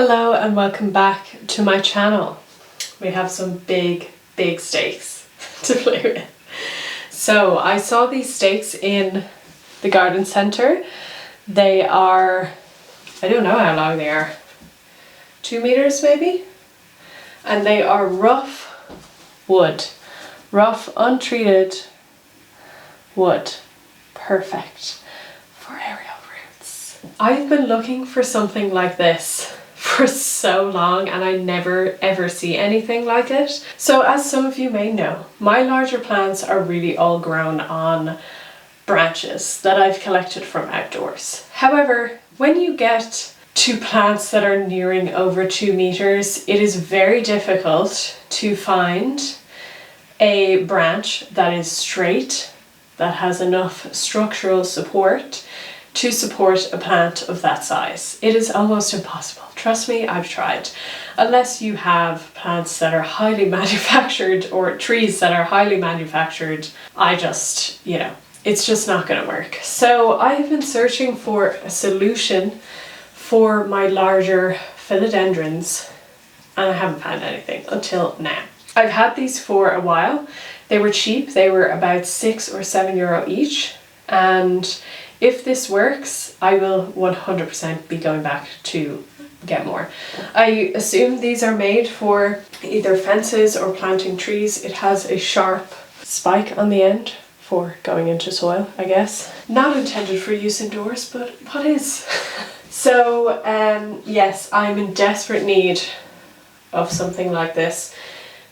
Hello and welcome back to my channel. We have some big stakes to play with. So I saw these stakes in the garden centre. They are, I don't know how long they are, 2 meters maybe? And they are rough wood, rough untreated wood. Perfect for aerial roots. I've been looking for something like this for so long and I never ever see anything like it. So as some of you may know, my larger plants are really all grown on branches that I've collected from outdoors. However, when you get to plants that are nearing over 2 meters, it is very difficult to find a branch that is straight, that has enough structural support to support a plant of that size. It is almost impossible. Trust me, I've tried. Unless you have plants that are highly manufactured or trees that are highly manufactured, it's just not gonna work. So I've been searching for a solution for my larger philodendrons and I haven't found anything until now. I've had these for a while. They were cheap. They were about €6 or €7 each. And if this works, I will 100% be going back to get more. I assume these are made for either fences or planting trees. It has a sharp spike on the end for going into soil, I guess. Not intended for use indoors, but what is? So, yes, I'm in desperate need of something like this.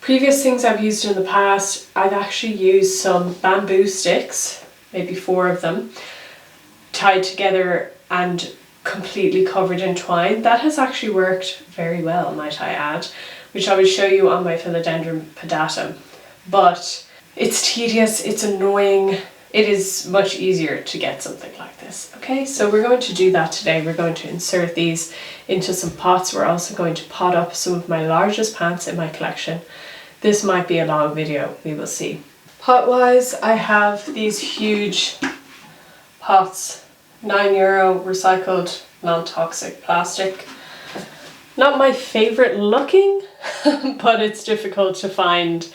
Previous things I've used in the past, I've actually used some bamboo sticks, maybe 4 of them, tied together and completely covered in twine. That has actually worked very well, might I add, which I will show you on my Philodendron pedatum. But it's tedious, it's annoying. It is much easier to get something like this. Okay, so we're going to do that today. We're going to insert these into some pots. We're also going to pot up some of my largest plants in my collection. This might be a long video, we will see. Pot-wise, I have these huge pots, €9 recycled non-toxic plastic. Not my favorite looking, but it's difficult to find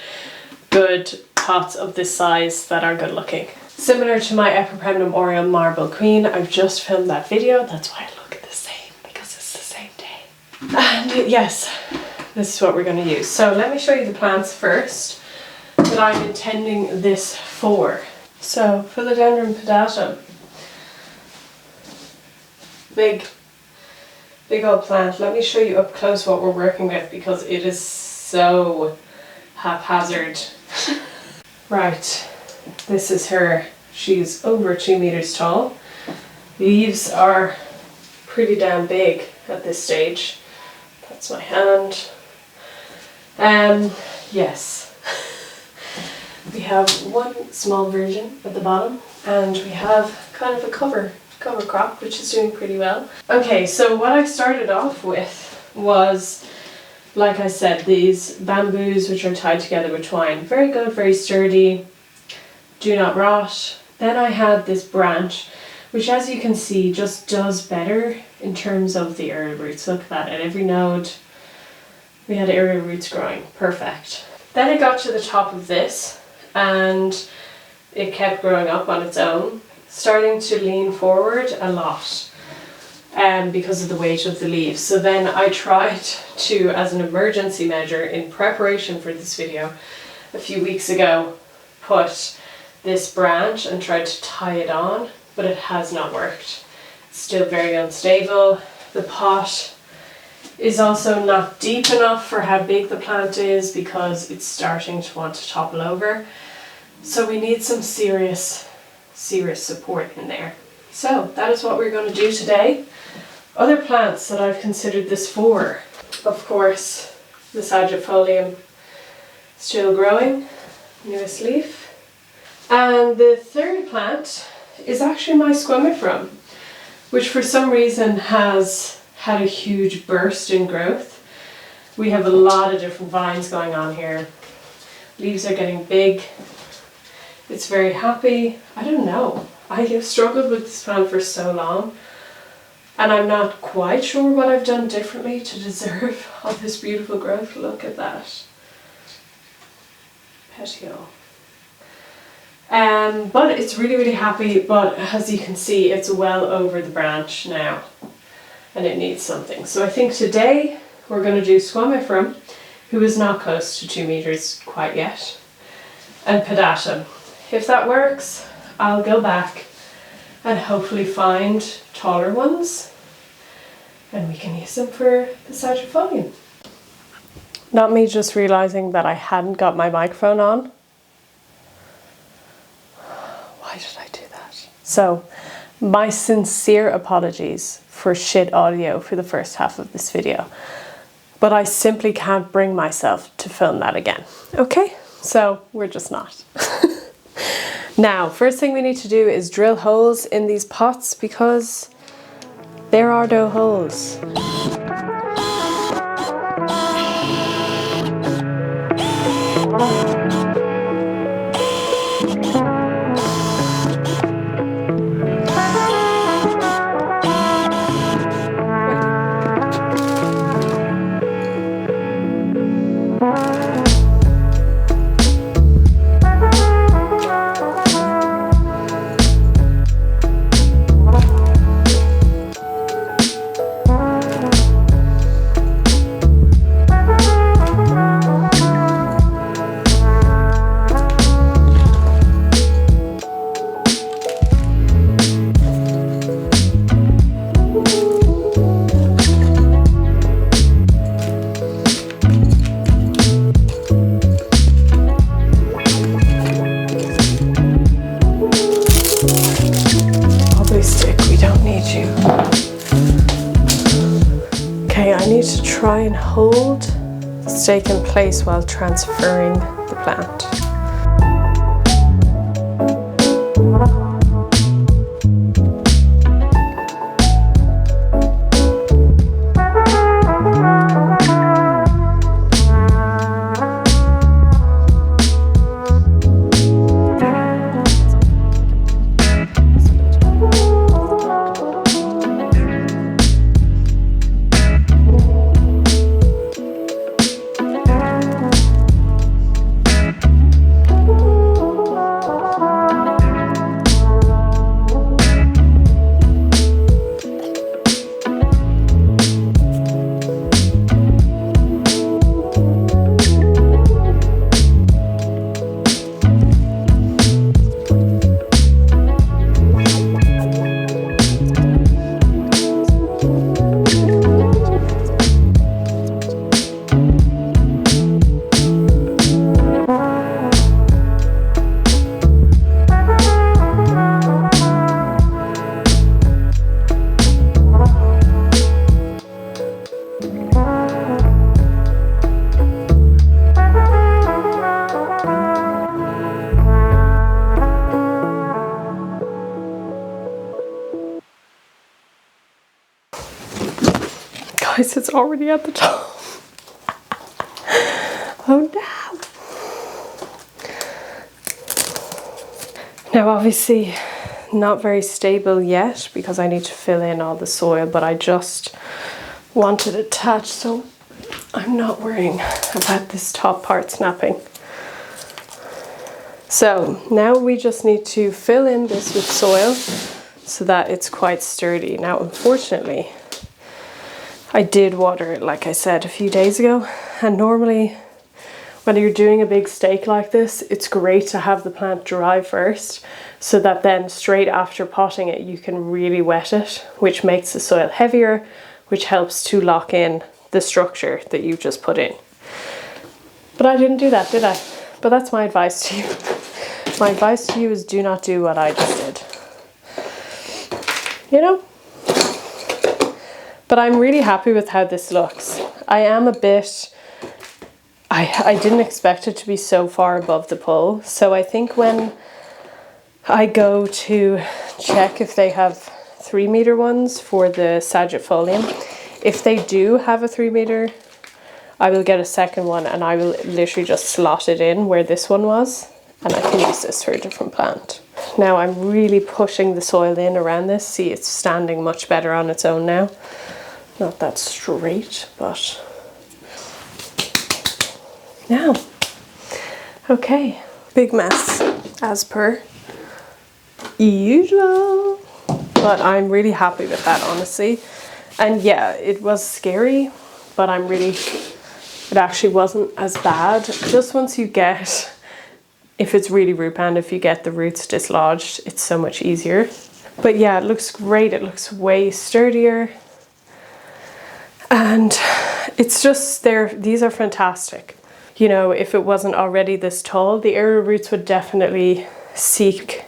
good pots of this size that are good looking. Similar to my Epidemicsound Oriole Marble Queen, I've just filmed that video. That's why I look the same, because it's the same day. And yes, this is what we're going to use. So let me show you the plants first that I'm intending this for. So Philodendron pedatum. Big old plant. Let me show you up close what we're working with because it is so haphazard. Right, this is her. She's over 2 meters tall. Leaves are pretty damn big at this stage. That's my hand. Yes. We have one small version at the bottom and we have kind of a cover crop, which is doing pretty well. Okay, so what I started off with was, like I said, these bamboos which are tied together with twine. Very good, very sturdy, do not rot. Then I had this branch, which as you can see just does better in terms of the aerial roots. Look at that, at every node we had aerial roots growing, perfect. Then I got to the top of this and it kept growing up on its own, starting to lean forward a lot because of the weight of the leaves. So then I tried to, as an emergency measure in preparation for this video a few weeks ago, put this branch and tried to tie it on, but it has not worked. It's still very unstable. The pot is also not deep enough for how big the plant is because it's starting to want to topple over. So we need some serious support in there. So that is what we're going to do today. Other plants that I've considered this for, of course, the Sagittifolium, still growing, newest leaf. And the third plant is actually my Squamifera, which for some reason has had a huge burst in growth. We have a lot of different vines going on here. Leaves are getting big. It's very happy. I don't know. I have struggled with this plant for so long. And I'm not quite sure what I've done differently to deserve all this beautiful growth. Look at that. Petiole. But it's really, really happy, but as you can see, it's well over the branch now and it needs something. So I think today we're going to do squamifera, who is not close to 2 meters quite yet, and pedatum. If that works, I'll go back and hopefully find taller ones and we can use them for the sagittarian. Not me just realizing that I hadn't got my microphone on. Why did I do that? So, my sincere apologies for shit audio for the first half of this video. But I simply can't bring myself to film that again. Okay? So, we're just not. Now, first thing we need to do is drill holes in these pots because there are no holes. Try and hold the stake in place while transferring the plant. Guys, it's already at the top. Oh no. Now obviously not very stable yet because I need to fill in all the soil, but I just want it attached so I'm not worrying about this top part snapping. So now we just need to fill in this with soil so that it's quite sturdy. Now unfortunately I did water it, like I said, a few days ago, and normally when you're doing a big stake like this, it's great to have the plant dry first so that then straight after potting it you can really wet it, which makes the soil heavier, which helps to lock in the structure that you've just put in. But I didn't do that, did I? But that's my advice to you. My advice to you is do not do what I just did. You know? But I'm really happy with how this looks. I am a bit... I didn't expect it to be so far above the pole. So I think when I go to check if they have 3 meter ones for the sagittarian, if they do have a 3 meter, I will get a second one and I will literally just slot it in where this one was, and I can use this for a different plant. Now I'm really pushing the soil in around this. See, it's standing much better on its own now. Not that straight, but now. Okay, big mess as per usual. But I'm really happy with that, honestly. And yeah, it was scary, but it actually wasn't as bad. Just once you get, if it's really root bound, if you get the roots dislodged, it's so much easier. But yeah, it looks great. It looks way sturdier. And it's just these are fantastic. You know, if it wasn't already this tall, the area roots would definitely seek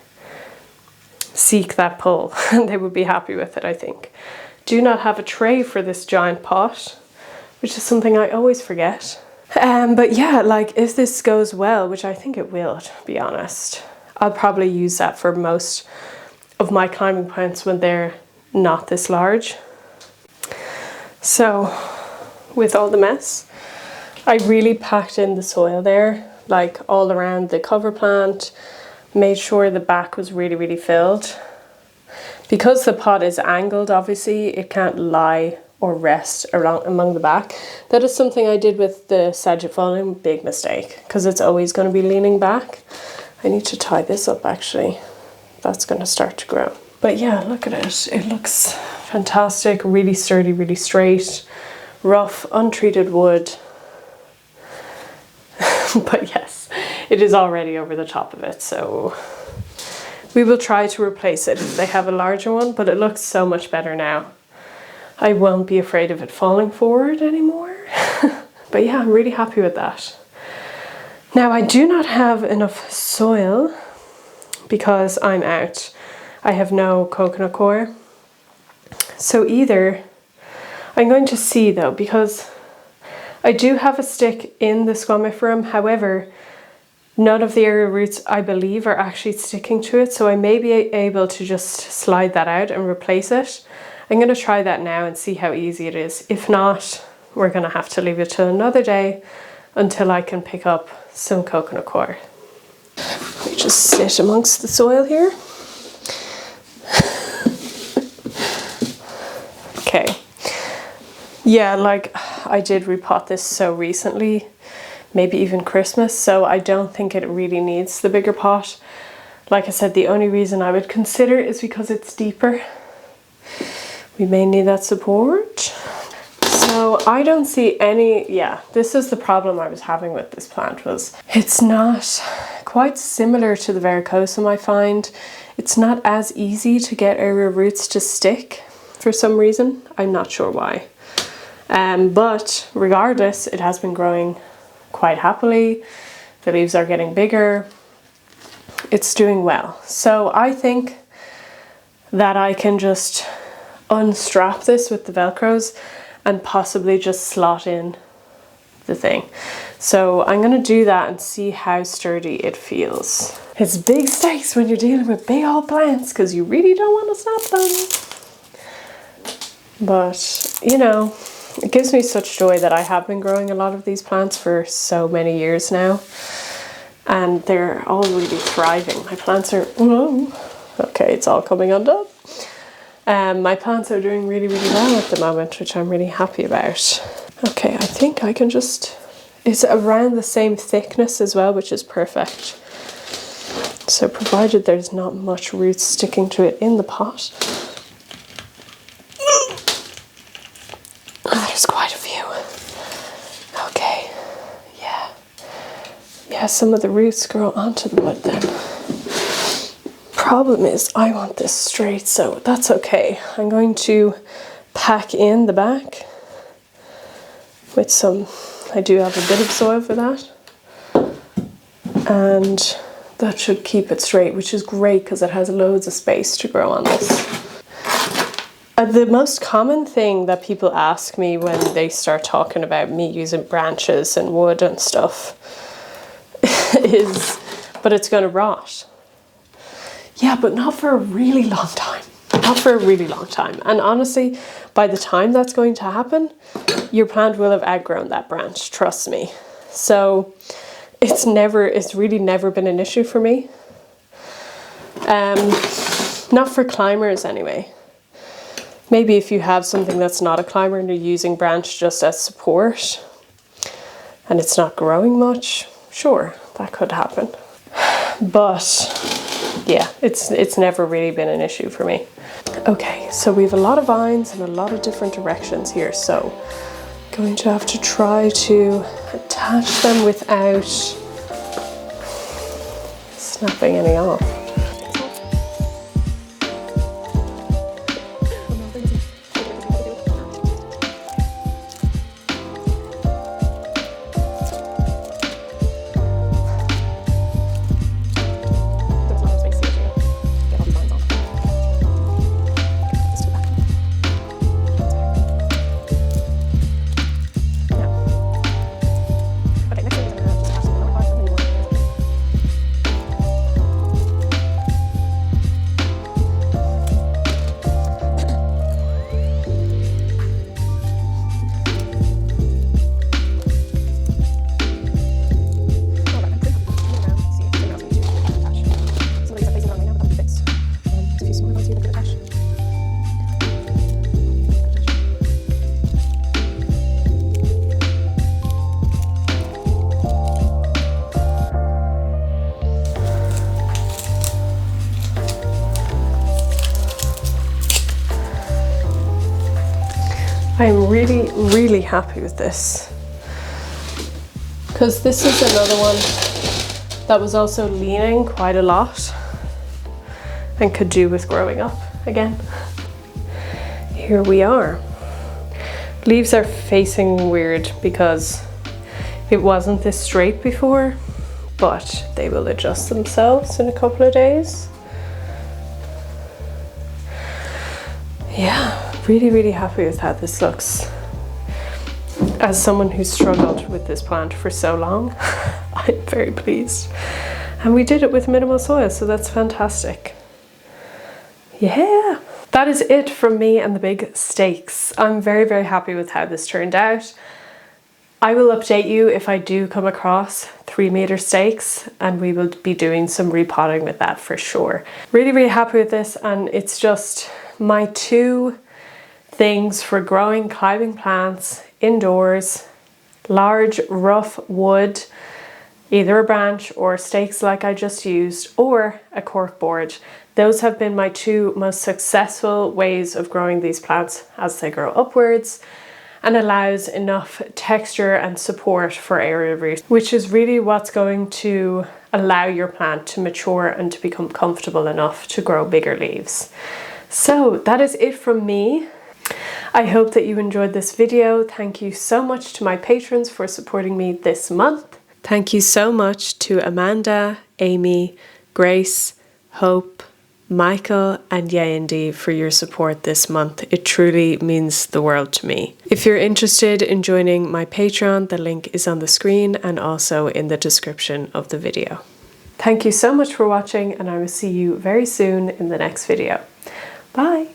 that pull and they would be happy with it, I think. Do not have a tray for this giant pot, which is something I always forget. But yeah, like if this goes well, which I think it will, to be honest, I'll probably use that for most of my climbing plants when they're not this large. So with all the mess, I really packed in the soil there, like all around the cover plant, made sure the back was really, really filled. Because the pot is angled, obviously, it can't lie or rest around among the back. That is something I did with the Sagittifolium, big mistake, because it's always going to be leaning back. I need to tie this up actually. That's going to start to grow. But yeah, look at it. It looks fantastic, really sturdy, really straight, rough, untreated wood. But yes, it is already over the top of it, so we will try to replace it if they have a larger one, but it looks so much better now. I won't be afraid of it falling forward anymore. But yeah, I'm really happy with that. Now I do not have enough soil because I'm out. I have no coconut coir. So either, I'm going to see though, because I do have a stick in the squamiferum, however, none of the area roots, I believe, are actually sticking to it, so I may be able to just slide that out and replace it. I'm going to try that now and see how easy it is. If not, we're going to have to leave it till another day until I can pick up some coconut coir. Let me just sit amongst the soil here. Okay. Yeah, like I did repot this so recently, maybe even Christmas, so I don't think it really needs the bigger pot. Like I said, the only reason I would consider it is because it's deeper. We may need that support. So I don't see any, yeah, this is the problem I was having with this plant, was it's not quite similar to the varicosum, I find. It's not as easy to get area roots to stick for some reason. I'm not sure why. But regardless, it has been growing quite happily. The leaves are getting bigger. It's doing well. So I think that I can just unstrap this with the Velcros and possibly just slot in the thing. So I'm going to do that and see how sturdy it feels. It's big stakes when you're dealing with big old plants because you really don't want to snap them. But, you know, it gives me such joy that I have been growing a lot of these plants for so many years now. And they're all really thriving. My plants are, whoa, okay, it's all coming undone. My plants are doing really, really well at the moment, which I'm really happy about. Okay, I think I can just, it's around the same thickness as well, which is perfect. So provided there's not much roots sticking to it in the pot. There's quite a few. Okay, yeah. Yeah, some of the roots grow onto the wood then. Problem is, I want this straight, so that's okay. I'm going to pack in the back with some, I do have a bit of soil for that. And that should keep it straight, which is great because it has loads of space to grow on this. The most common thing that people ask me when they start talking about me using branches and wood and stuff is, but it's going to rot. Yeah, but not for a really long time. Not for a really long time. And honestly, by the time that's going to happen, your plant will have outgrown that branch, trust me. So it's really never been an issue for me. Not for climbers anyway. Maybe if you have something that's not a climber and you're using branch just as support and it's not growing much, sure, that could happen. But yeah, it's never really been an issue for me. Okay, so we have a lot of vines in a lot of different directions here, so I'm going to have to try to attach them without snapping any off. I'm really happy with this, because this is another one that was also leaning quite a lot and could do with growing up again. Here we are. Leaves are facing weird because it wasn't this straight before, but they will adjust themselves in a couple of days. Yeah. Really happy with how this looks. As someone who's struggled with this plant for so long, I'm very pleased. And we did it with minimal soil, so that's fantastic. Yeah, that is it from me and the big stakes. I'm very happy with how this turned out. I will update you if I do come across 3-meter stakes, and we will be doing some repotting with that for sure. Really happy with this, and it's just my 2 things for growing climbing plants indoors. Large rough wood, either a branch or stakes like I just used, or a cork board. Those have been my 2 most successful ways of growing these plants as they grow upwards, and allows enough texture and support for aerial roots, which is really what's going to allow your plant to mature and to become comfortable enough to grow bigger leaves. So that is it from me. I hope that you enjoyed this video. Thank you so much to my patrons for supporting me this month. Thank you so much to Amanda, Amy, Grace, Hope, Michael and Yendi for your support this month. It truly means the world to me. If you're interested in joining my Patreon, the link is on the screen and also in the description of the video. Thank you so much for watching, and I will see you very soon in the next video. Bye!